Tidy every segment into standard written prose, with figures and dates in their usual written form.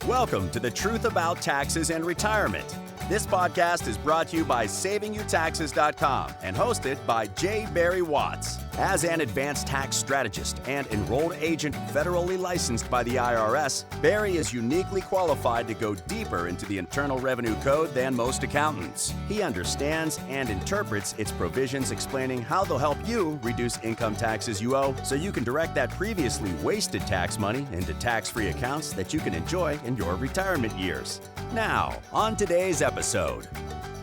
Welcome to The Truth About Taxes and Retirement. This podcast is brought to you by SavingYouTaxes.com and hosted by J. Barry Watts. As an advanced tax strategist and enrolled agent federally licensed by the IRS, Barry is uniquely qualified to go deeper into the Internal Revenue Code than most accountants. He understands and interprets its provisions, explaining how they'll help you reduce income taxes you owe so you can direct that previously wasted tax money into tax-free accounts that you can enjoy in your retirement years. Now, on today's episode.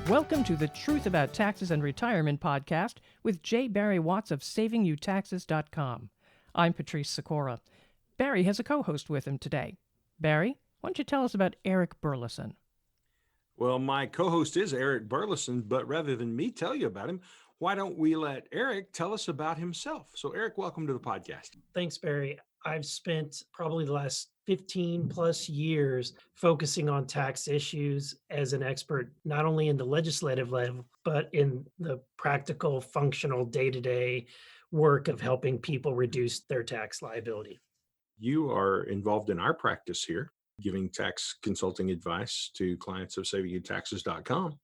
Welcome to the Truth About Taxes and Retirement podcast with J. Barry Watts of SavingYouTaxes.com. I'm Patrice Sikora. Barry has a co-host with him today. Barry, why don't you tell us about Eric Burlison? Well, my co-host is Eric Burlison, but rather than me tell you about him, why don't we let Eric tell us about himself? So, Eric, welcome to the podcast. Thanks, Barry. I've spent probably the last 15 plus years focusing on tax issues as an expert, not only in the legislative level, but in the practical, functional, day-to-day work of helping people reduce their tax liability. You are involved in our practice here, giving tax consulting advice to clients of SavingYouTaxes.com.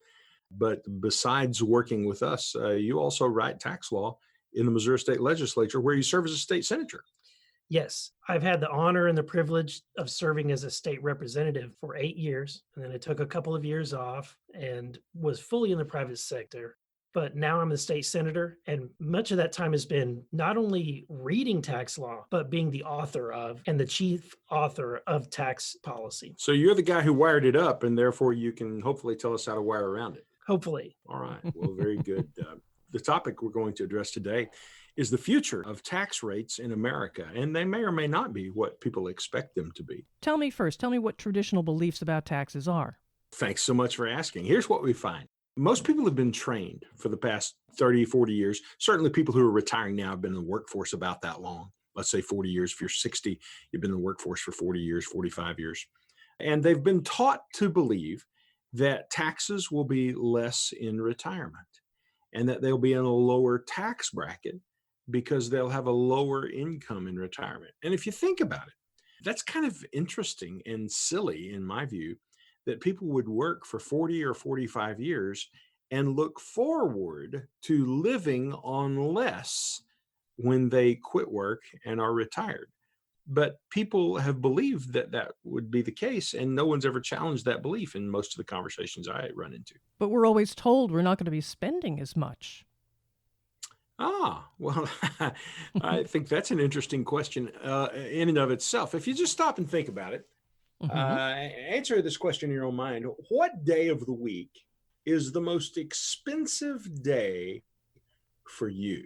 But besides working with us, you also write tax law in the Missouri State Legislature, where you serve as a state senator. Yes, I've had the honor and the privilege of serving as a state representative for 8 years. And then I took a couple of years off and was fully in the private sector. But now I'm a state senator, and much of that time has been not only reading tax law, but being the author of and the chief author of tax policy. So you're the guy who wired it up, and therefore you can hopefully tell us how to wire around it. Hopefully. All right. Well, very good. The topic we're going to address today is the future of tax rates in America, and they may or may not be what people expect them to be. Tell me what traditional beliefs about taxes are. Thanks so much for asking. Here's what we find. Most people have been trained for the past 30, 40 years. Certainly people who are retiring now have been in the workforce about that long. Let's say 40 years. If you're 60, you've been in the workforce for 40 years, 45 years. And they've been taught to believe that taxes will be less in retirement and that they'll be in a lower tax bracket because they'll have a lower income in retirement. And if you think about it, that's kind of interesting and silly in my view, that people would work for 40 or 45 years and look forward to living on less when they quit work and are retired. But people have believed that that would be the case, and no one's ever challenged that belief in most of the conversations I run into. But we're always told we're not going to be spending as much. Well, I think that's an interesting question in and of itself. If you just stop and think about it, answer this question in your own mind. What day of the week is the most expensive day for you?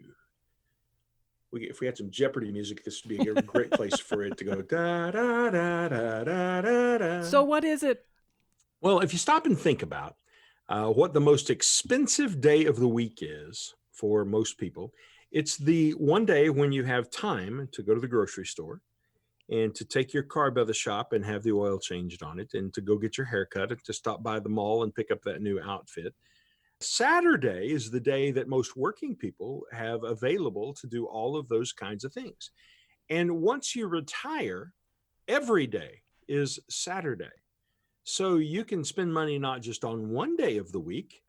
If we had some Jeopardy music, this would be a great place for it to go. Da, da, da, da, da, da, da. So what is it? Well, if you stop and think about what the most expensive day of the week is for most people, it's the one day when you have time to go to the grocery store and to take your car by the shop and have the oil changed on it, and to go get your hair cut, and to stop by the mall and pick up that new outfit. Saturday is the day that most working people have available to do all of those kinds of things. And once you retire, every day is Saturday. So you can spend money not just on one day of the week,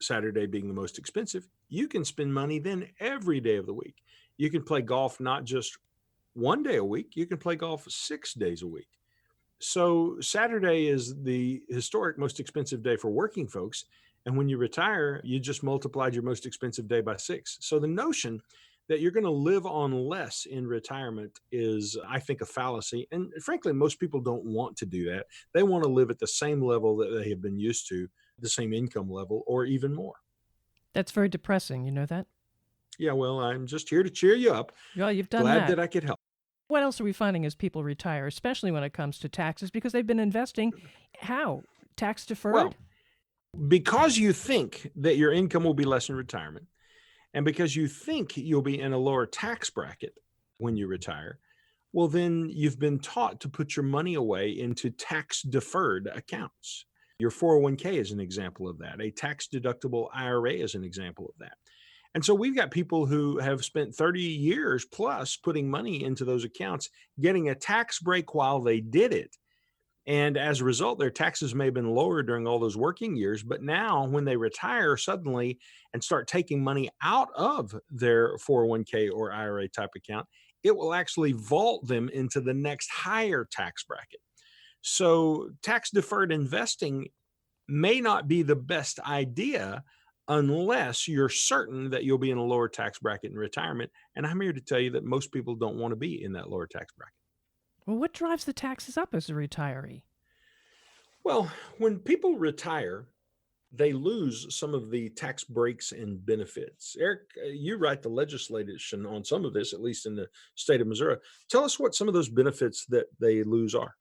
Saturday being the most expensive. You can spend money then every day of the week. You can play golf not just one day a week, you can play golf 6 days a week. So Saturday is the historic most expensive day for working folks. And when you retire, you just multiplied your most expensive day by 6. So the notion that you're going to live on less in retirement is, I think, a fallacy. And frankly, most people don't want to do that. They want to live at the same level that they have been used to, the same income level, or even more. That's very depressing. You know that? Yeah, well, I'm just here to cheer you up. Well, you've done Glad that I could help. What else are we finding as people retire, especially when it comes to taxes? Because they've been investing. How? Tax deferred? Well, because you think that your income will be less in retirement, and because you think you'll be in a lower tax bracket when you retire, well, then you've been taught to put your money away into tax deferred accounts. Your 401k is an example of that. A tax deductible IRA is an example of that. And so we've got people who have spent 30 years plus putting money into those accounts, getting a tax break while they did it. And as a result, their taxes may have been lower during all those working years. But now, when they retire suddenly and start taking money out of their 401k or IRA type account, it will actually vault them into the next higher tax bracket. So, tax deferred investing may not be the best idea unless you're certain that you'll be in a lower tax bracket in retirement. And I'm here to tell you that most people don't want to be in that lower tax bracket. Well, what drives the taxes up as a retiree? Well, when people retire, they lose some of the tax breaks and benefits. Eric, you write the legislation on some of this, at least in the state of Missouri. Tell us what some of those benefits that they lose are.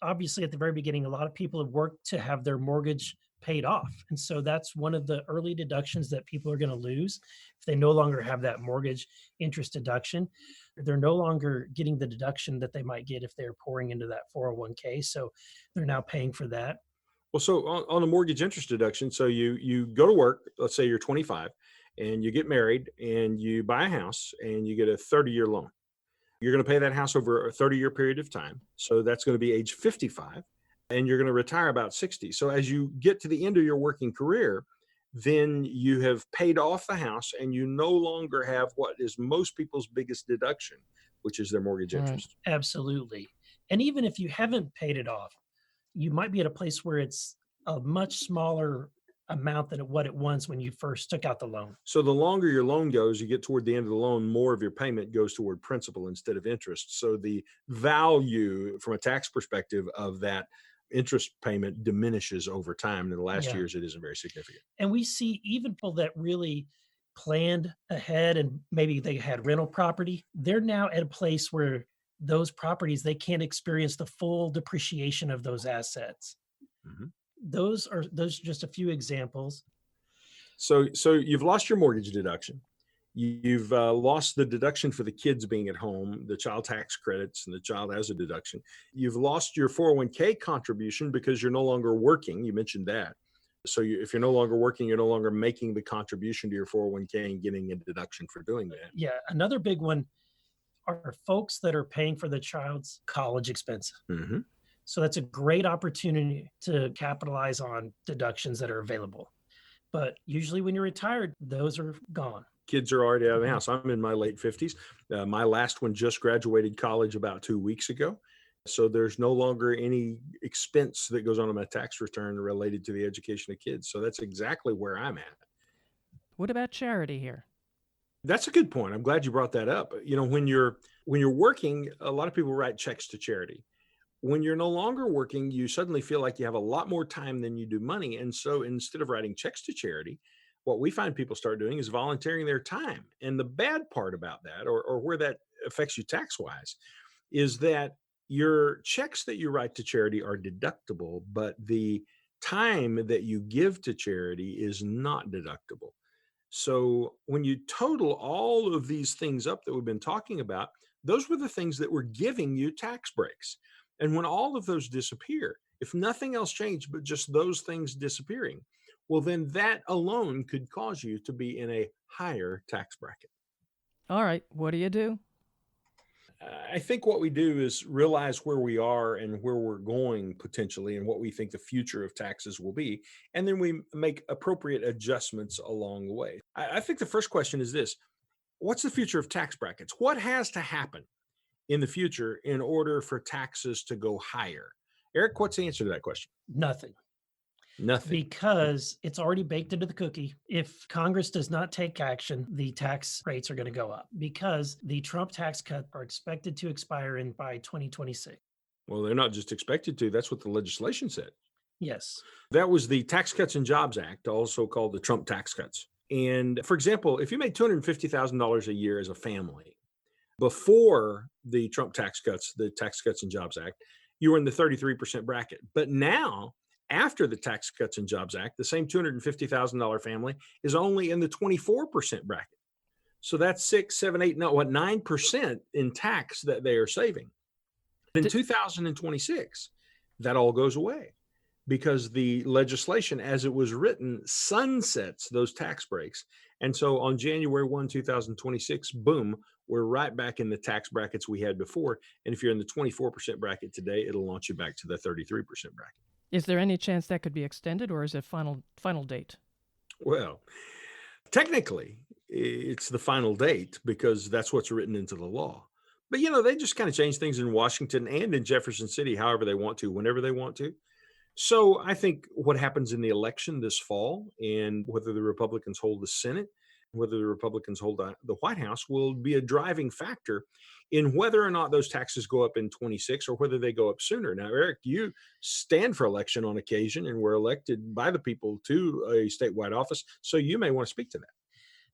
Obviously, at the very beginning, a lot of people have worked to have their mortgage paid off. And so that's one of the early deductions that people are going to lose if they no longer have that mortgage interest deduction. They're no longer getting the deduction that they might get if they're pouring into that 401k. So they're now paying for that. Well, so on a mortgage interest deduction, so you go to work, let's say you're 25, and you get married and you buy a house and you get a 30-year loan. You're going to pay that house over a 30-year period of time. So that's going to be age 55, and you're going to retire about 60. So as you get to the end of your working career, then you have paid off the house and you no longer have what is most people's biggest deduction, which is their mortgage interest. Absolutely. And even if you haven't paid it off, you might be at a place where it's a much smaller amount than what it was when you first took out the loan. So the longer your loan goes, you get toward the end of the loan, more of your payment goes toward principal instead of interest. So the value from a tax perspective of that interest payment diminishes over time. And in the last years, it isn't very significant. And we see even people that really planned ahead and maybe they had rental property, they're now at a place where those properties, they can't experience the full depreciation of those assets. Mm-hmm. Those are just a few examples. So you've lost your mortgage deduction. You've lost the deduction for the kids being at home, the child tax credits, and the child has a deduction. You've lost your 401k contribution because you're no longer working. You mentioned that. So if you're no longer working, you're no longer making the contribution to your 401k and getting a deduction for doing that. Yeah. Another big one are folks that are paying for the child's college expenses. Mm-hmm. So that's a great opportunity to capitalize on deductions that are available. But usually when you're retired, those are gone. Kids are already out of the house. I'm in my late 50s. My last one just graduated college about 2 weeks ago. So there's no longer any expense that goes on my tax return related to the education of kids. So that's exactly where I'm at. What about charity here? That's a good point. I'm glad you brought that up. You know, when you're working, a lot of people write checks to charity. When you're no longer working, you suddenly feel like you have a lot more time than you do money. And so instead of writing checks to charity, what we find people start doing is volunteering their time. And the bad part about that, or where that affects you tax-wise, is that your checks that you write to charity are deductible, but the time that you give to charity is not deductible. So when you total all of these things up that we've been talking about, those were the things that were giving you tax breaks. And when all of those disappear, if nothing else changed but just those things disappearing, well, then that alone could cause you to be in a higher tax bracket. All right, what do you do? I think what we do is realize where we are and where we're going potentially and what we think the future of taxes will be. And then we make appropriate adjustments along the way. I think the first question is this: what's the future of tax brackets? What has to happen in the future in order for taxes to go higher? Eric, what's the answer to that question? Nothing. Because it's already baked into the cookie. If Congress does not take action, the tax rates are going to go up because the Trump tax cuts are expected to expire by 2026. Well, they're not just expected to. That's what the legislation said. Yes. That was the Tax Cuts and Jobs Act, also called the Trump tax cuts. And for example, if you made $250,000 a year as a family before the Trump tax cuts, the Tax Cuts and Jobs Act, you were in the 33% bracket. But now, after the Tax Cuts and Jobs Act, the same $250,000 family is only in the 24% bracket. So that's 6, 7, 8, 9% in tax that they are saving. In 2026, that all goes away because the legislation as it was written sunsets those tax breaks. And so on January 1, 2026, boom, we're right back in the tax brackets we had before. And if you're in the 24% bracket today, it'll launch you back to the 33% bracket. Is there any chance that could be extended, or is it final date? Well, technically, it's the final date because that's what's written into the law. But, they just kind of change things in Washington and in Jefferson City however they want to, whenever they want to. So I think what happens in the election this fall and whether the Republicans hold the Senate, whether the Republicans hold the White House will be a driving factor in whether or not those taxes go up in 26 or whether they go up sooner. Now, Eric, you stand for election on occasion and were elected by the people to a statewide office. So you may want to speak to that.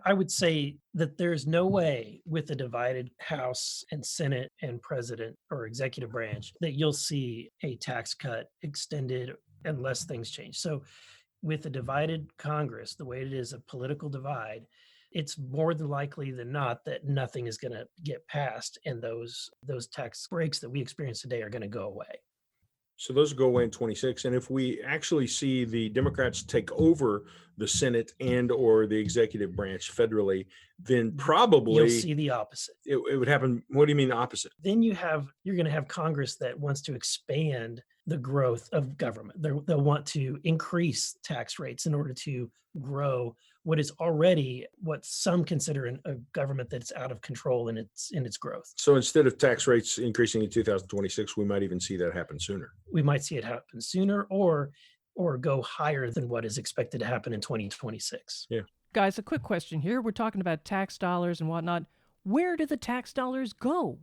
I would say that there's no way with a divided House and Senate and president or executive branch that you'll see a tax cut extended unless things change. So with a divided Congress, the way it is a political divide, it's more than likely than not that nothing is going to get passed, and those tax breaks that we experience today are going to go away. So those go away in 26. And if we actually see the Democrats take over the Senate and or the executive branch federally, then probably you'll see the opposite. It would happen. What do you mean the opposite? Then you're going to have Congress that wants to expand the growth of government. They'll want to increase tax rates in order to grow what is already what some consider a government that's out of control in its growth. So instead of tax rates increasing in 2026, we might even see that happen sooner. We might see it happen sooner or go higher than what is expected to happen in 2026. Yeah. Guys, a quick question here. We're talking about tax dollars and whatnot. Where do the tax dollars go?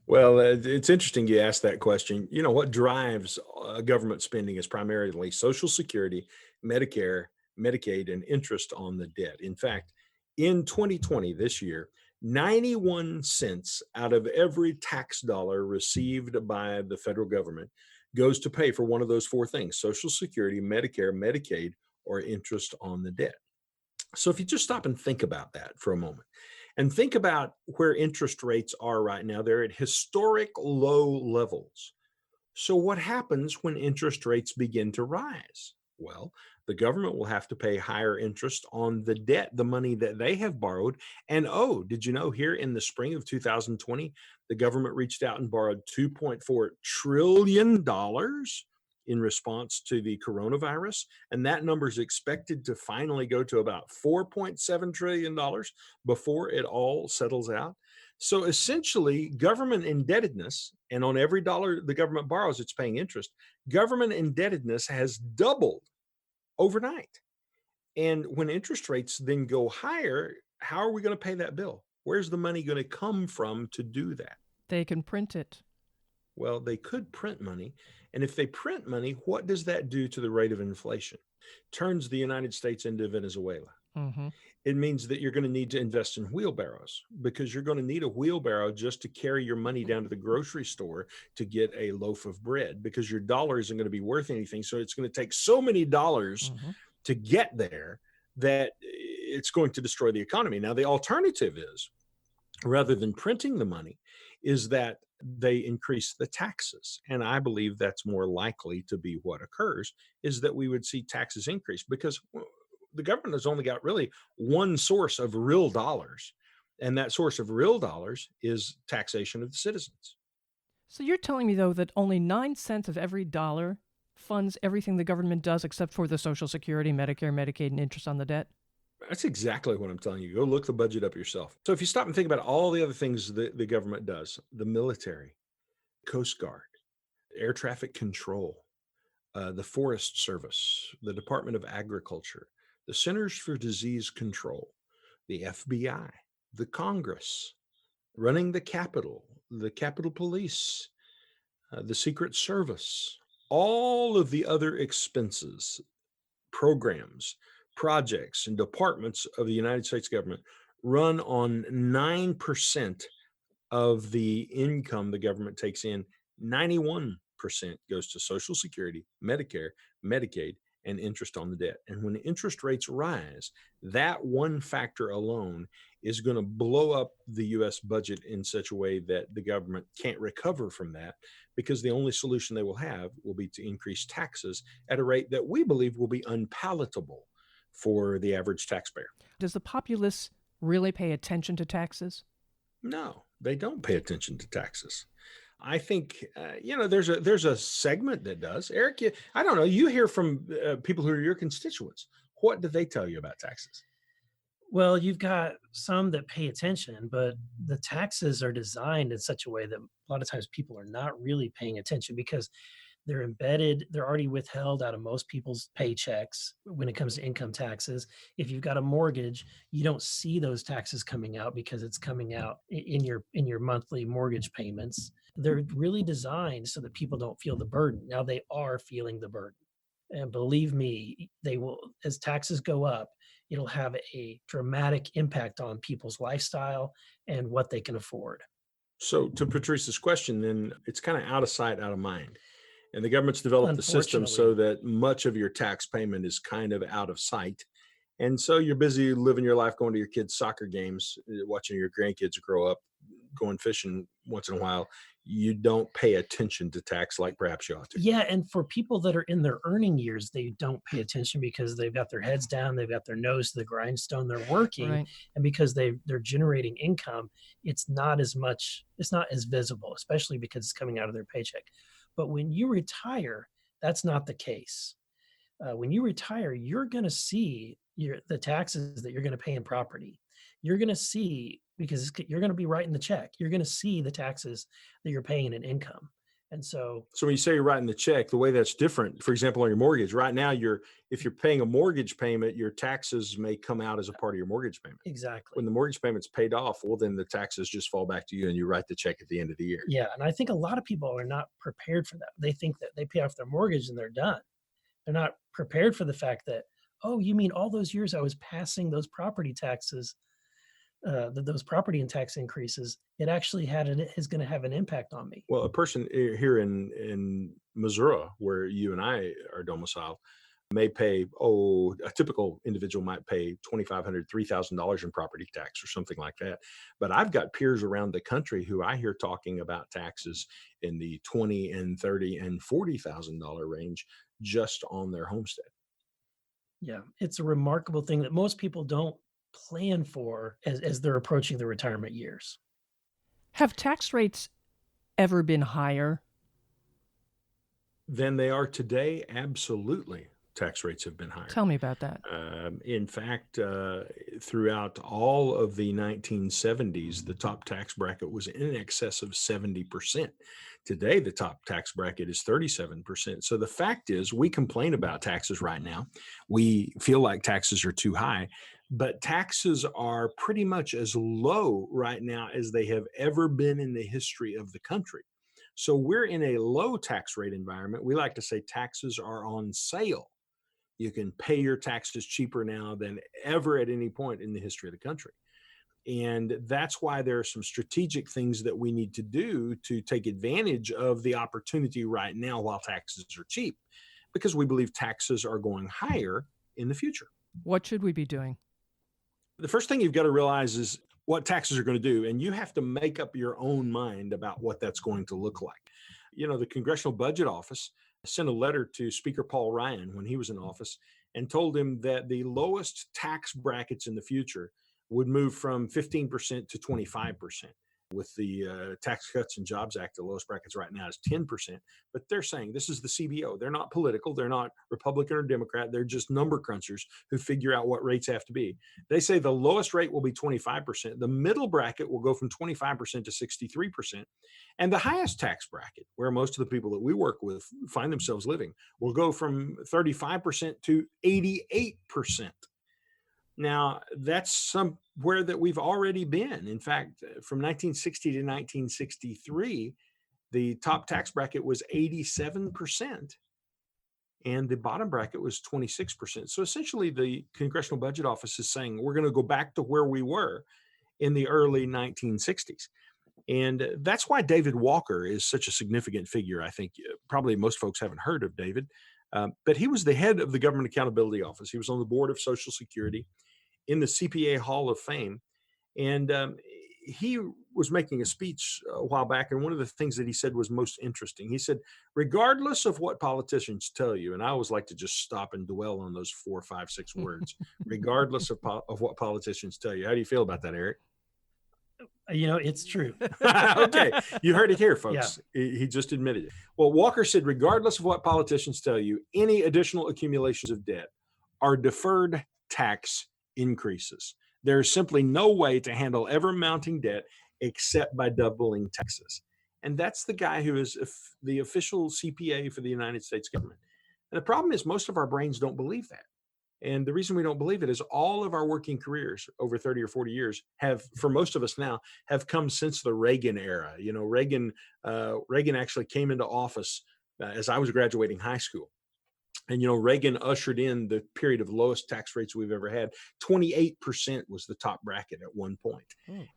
Well, it's interesting you asked that question. What drives government spending is primarily Social Security, Medicare, Medicaid, and interest on the debt. In fact, in 2020, this year, 91 cents out of every tax dollar received by the federal government goes to pay for one of those four things: Social Security, Medicare, Medicaid, or interest on the debt. So if you just stop and think about that for a moment and think about where interest rates are right now, they're at historic low levels. So what happens when interest rates begin to rise? Well, the government will have to pay higher interest on the debt, the money that they have borrowed. And did you know here in the spring of 2020, the government reached out and borrowed $2.4 trillion in response to the coronavirus. And that number is expected to finally go to about $4.7 trillion before it all settles out. So essentially, government indebtedness, and on every dollar the government borrows, it's paying interest. Government indebtedness has doubled overnight. And when interest rates then go higher, how are we going to pay that bill? Where's the money going to come from to do that? They can print it. Well, they could print money. And if they print money, what does that do to the rate of inflation? Turns the United States into Venezuela. Mm-hmm. It means that you're going to need to invest in wheelbarrows, because you're going to need a wheelbarrow just to carry your money down to the grocery store to get a loaf of bread, because your dollar isn't going to be worth anything. So it's going to take so many dollars to get there that it's going to destroy the economy. Now, the alternative is, rather than printing the money, is that they increase the taxes. And I believe that's more likely to be what occurs, is that we would see taxes increase, because the government has only got really one source of real dollars. And that source of real dollars is taxation of the citizens. So you're telling me, though, that only 9 cents of every dollar funds everything the government does except for the Social Security, Medicare, Medicaid, and interest on the debt? That's exactly what I'm telling you. Go look the budget up yourself. So if you stop and think about all the other things that the government does, the military, Coast Guard, air traffic control, the Forest Service, the Department of Agriculture, the Centers for Disease Control, the FBI, the Congress, running the Capitol Police, the Secret Service, all of the other expenses, programs, projects, and departments of the United States government run on 9% of the income the government takes in. 91% goes to Social Security, Medicare, Medicaid, and interest on the debt. And when interest rates rise, that one factor alone is going to blow up the US budget in such a way that the government can't recover from that, because the only solution they will have will be to increase taxes at a rate that we believe will be unpalatable for the average taxpayer. Does the populace really pay attention to taxes? No, they don't pay attention to taxes. I think there's a segment that does. Eric, I don't know. You hear from people who are your constituents. What do they tell you about taxes? Well, you've got some that pay attention, but the taxes are designed in such a way that a lot of times people are not really paying attention because they're embedded, they're already withheld out of most people's paychecks when it comes to income taxes. If you've got a mortgage, you don't see those taxes coming out because it's coming out in your monthly mortgage payments. They're really designed so that people don't feel the burden. Now they are feeling the burden. And believe me, they will, as taxes go up, it'll have a dramatic impact on people's lifestyle and what they can afford. So to Patrice's question, then it's kind of out of sight, out of mind. And the government's developed the system so that much of your tax payment is kind of out of sight. And so you're busy living your life, going to your kids' soccer games, watching your grandkids grow up, going fishing once in a while. You don't pay attention to tax like perhaps you ought to. Yeah, and for people that are in their earning years, they don't pay attention because they've got their heads down, they've got their nose to the grindstone, they're working, Right. and because they're generating income, it's not as visible, especially because it's coming out of their paycheck. But when you retire, that's not the case. When you retire, you're going to see the taxes that you're going to pay in property. You're going to see, because you're going to be writing the check, you're going to see the taxes that you're paying in income. And so when you say you're writing the check, the way that's different, for example, on your mortgage, right now, if you're paying a mortgage payment, your taxes may come out as a part of your mortgage payment. exactly. When the mortgage payment's paid off, well, then the taxes just fall back to you and you write the check at the end of the year. Yeah, and I think a lot of people are not prepared for that. They think that they pay off their mortgage and they're done. They're not prepared for the fact that, oh, you mean all those years I was passing those property taxes, those property and tax increases, it actually is going to have an impact on me. Well, a person here in Missouri, where you and I are domiciled, may pay, a typical individual might pay $2,500, $3,000 in property tax or something like that. But I've got peers around the country who I hear talking about taxes in the $20,000 and $30,000 and $40,000 range just on their homestead. Yeah, it's a remarkable thing that most people don't plan for as they're approaching their retirement years. Have tax rates ever been higher? Than they are today? Absolutely. Tax rates have been higher. Tell me about that. In fact, throughout all of the 1970s, the top tax bracket was in excess of 70%. Today, the top tax bracket is 37%. So the fact is, we complain about taxes right now. We feel like taxes are too high, but taxes are pretty much as low right now as they have ever been in the history of the country. So we're in a low tax rate environment. We like to say taxes are on sale. You can pay your taxes cheaper now than ever at any point in the history of the country. And that's why there are some strategic things that we need to do to take advantage of the opportunity right now while taxes are cheap, because we believe taxes are going higher in the future. What should we be doing? The first thing you've got to realize is what taxes are going to do, and you have to make up your own mind about what that's going to look like. The Congressional Budget Office sent a letter to Speaker Paul Ryan when he was in office and told him that the lowest tax brackets in the future would move from 15% to 25%. With the Tax Cuts and Jobs Act, the lowest brackets right now is 10%. But they're saying, this is the CBO. They're not political. They're not Republican or Democrat. They're just number crunchers who figure out what rates have to be. They say the lowest rate will be 25%. The middle bracket will go from 25% to 63%. And the highest tax bracket, where most of the people that we work with find themselves living, will go from 35% to 88%. Now, that's somewhere that we've already been. In fact, from 1960 to 1963, the top tax bracket was 87%, and the bottom bracket was 26%. So essentially, the Congressional Budget Office is saying we're going to go back to where we were in the early 1960s. And that's why David Walker is such a significant figure. I think probably most folks haven't heard of David. But he was the head of the Government Accountability Office. He was on the board of Social Security in the CPA Hall of Fame. And he was making a speech a while back. And one of the things that he said was most interesting. He said, regardless of what politicians tell you, and I always like to just stop and dwell on those 4, 5, 6 words, regardless of what politicians tell you. How do you feel about that, Eric? It's true. Okay. You heard it here, folks. Yeah. He just admitted it. Well, Walker said, regardless of what politicians tell you, any additional accumulations of debt are deferred tax increases. There's simply no way to handle ever mounting debt except by doubling taxes. And that's the guy who is the official CPA for the United States government. And the problem is most of our brains don't believe that. And the reason we don't believe it is all of our working careers over 30 or 40 years have, for most of us now, have come since the Reagan era. You know, Reagan actually came into office as I was graduating high school. And, you know, Reagan ushered in the period of lowest tax rates we've ever had. 28% was the top bracket at one point.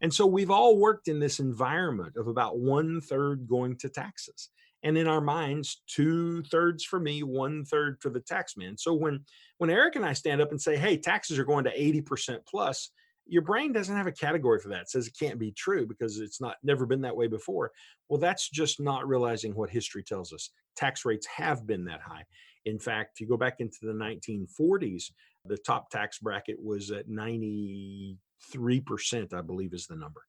And so we've all worked in this environment of about 1/3 going to taxes. And in our minds, 2/3 for me, 1/3 for the tax man. So when Eric and I stand up and say, hey, taxes are going to 80% plus, your brain doesn't have a category for that. It says it can't be true because it's never been that way before. Well, that's just not realizing what history tells us. Tax rates have been that high. In fact, if you go back into the 1940s, the top tax bracket was at 93%, I believe is the number.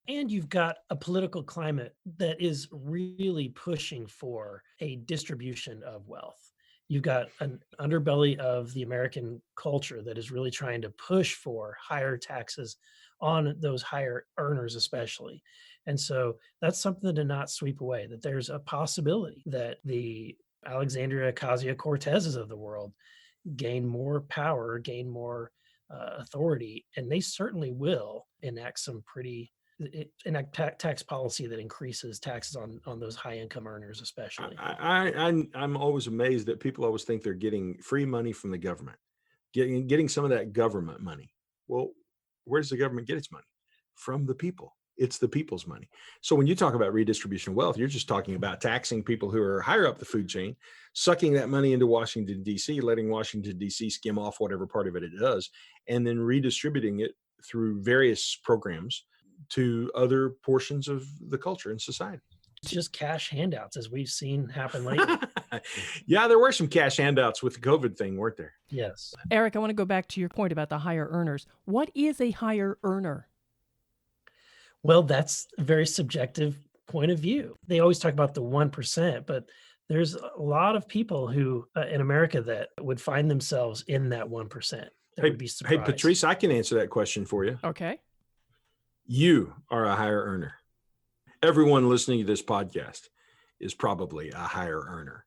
And you've got a political climate that is really pushing for a distribution of wealth. You've got an underbelly of the American culture that is really trying to push for higher taxes on those higher earners, especially. And so that's something to not sweep away, that there's a possibility that the Alexandria Ocasio-Cortezes of the world gain more power, gain more authority, and they certainly will enact tax policy that increases taxes on those high income earners, especially. I'm always amazed that people always think they're getting free money from the government, getting some of that government money. Well, where does the government get its money? From the people. It's the people's money. So when you talk about redistribution of wealth, you're just talking about taxing people who are higher up the food chain, sucking that money into Washington, D.C., letting Washington, D.C. skim off whatever part of it does, and then redistributing it through various programs to other portions of the culture and society. It's just cash handouts, as we've seen happen lately. Yeah, there were some cash handouts with the COVID thing, weren't there? Yes. Eric, I want to go back to your point about the higher earners. What is a higher earner? Well, that's a very subjective point of view. They always talk about the 1%, but there's a lot of people who in America that would find themselves in that 1%. Would be surprised. Hey, Patrice, I can answer that question for you. Okay. You are a higher earner. Everyone listening to this podcast is probably a higher earner.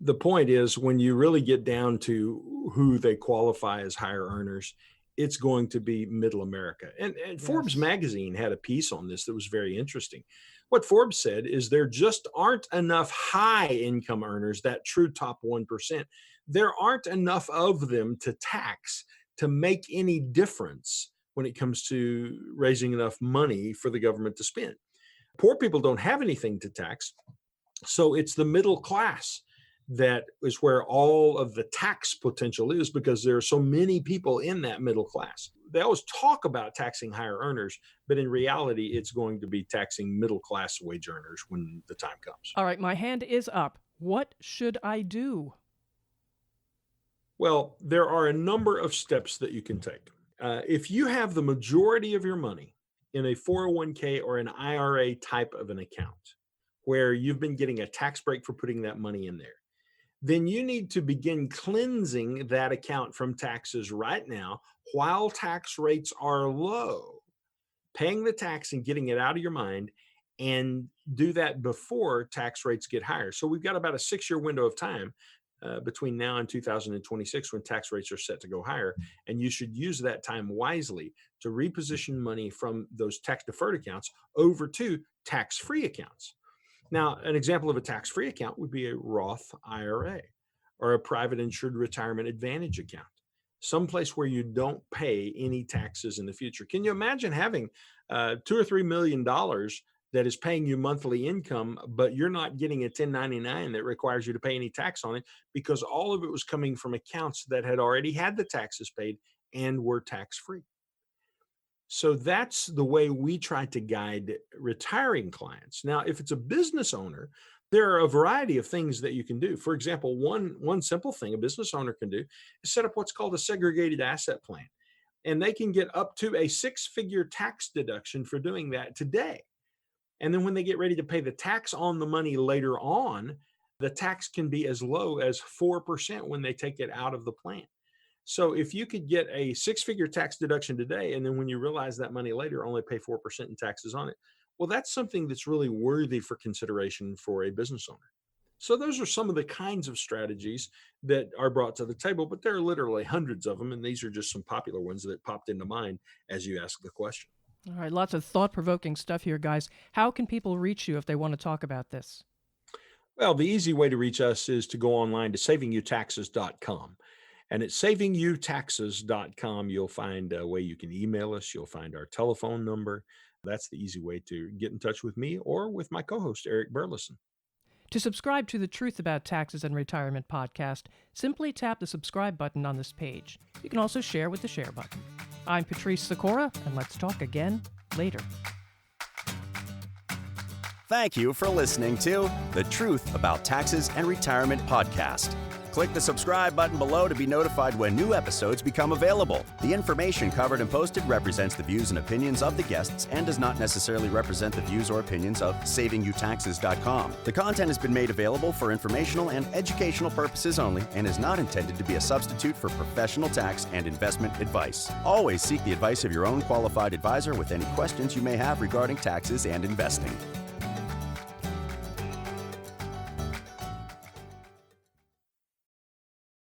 The point is, when you really get down to who they qualify as higher earners, it's going to be middle America. And yes. Forbes magazine had a piece on this that was very interesting. What Forbes said is there just aren't enough high income earners, that true top 1%. There aren't enough of them to tax to make any difference when it comes to raising enough money for the government to spend. Poor people don't have anything to tax. So it's the middle class that is where all of the tax potential is, because there are so many people in that middle class. They always talk about taxing higher earners, but in reality, it's going to be taxing middle class wage earners when the time comes. All right, my hand is up. What should I do? Well, there are a number of steps that you can take. If you have the majority of your money in a 401k or an IRA type of an account, where you've been getting a tax break for putting that money in there, then you need to begin cleansing that account from taxes right now while tax rates are low, paying the tax and getting it out of your mind, and do that before tax rates get higher. So we've got about a 6-year window of time between now and 2026 when tax rates are set to go higher. And you should use that time wisely to reposition money from those tax deferred accounts over to tax-free accounts. Now, an example of a tax-free account would be a Roth IRA or a private insured retirement advantage account, someplace where you don't pay any taxes in the future. Can you imagine having $2 or $3 million that is paying you monthly income, but you're not getting a 1099 that requires you to pay any tax on it because all of it was coming from accounts that had already had the taxes paid and were tax-free. So that's the way we try to guide retiring clients. Now, if it's a business owner, there are a variety of things that you can do. For example, one simple thing a business owner can do is set up what's called a segregated asset plan. And they can get up to a 6-figure tax deduction for doing that today. And then when they get ready to pay the tax on the money later on, the tax can be as low as 4% when they take it out of the plan. So if you could get a 6-figure tax deduction today, and then when you realize that money later, only pay 4% in taxes on it, well, that's something that's really worthy for consideration for a business owner. So those are some of the kinds of strategies that are brought to the table, but there are literally hundreds of them, and these are just some popular ones that popped into mind as you asked the question. All right, lots of thought-provoking stuff here, guys. How can people reach you if they want to talk about this? Well, the easy way to reach us is to go online to savingyouTaxes.com. And at savingyouTaxes.com, you'll find a way you can email us. You'll find our telephone number. That's the easy way to get in touch with me or with my co-host, Eric Burlison. To subscribe to the Truth About Taxes and Retirement podcast, simply tap the subscribe button on this page. You can also share with the share button. I'm Patrice Sikora, and let's talk again later. Thank you for listening to The Truth About Taxes and Retirement podcast. Click the subscribe button below to be notified when new episodes become available. The information covered and posted represents the views and opinions of the guests and does not necessarily represent the views or opinions of SavingYouTaxes.com. The content has been made available for informational and educational purposes only and is not intended to be a substitute for professional tax and investment advice. Always seek the advice of your own qualified advisor with any questions you may have regarding taxes and investing.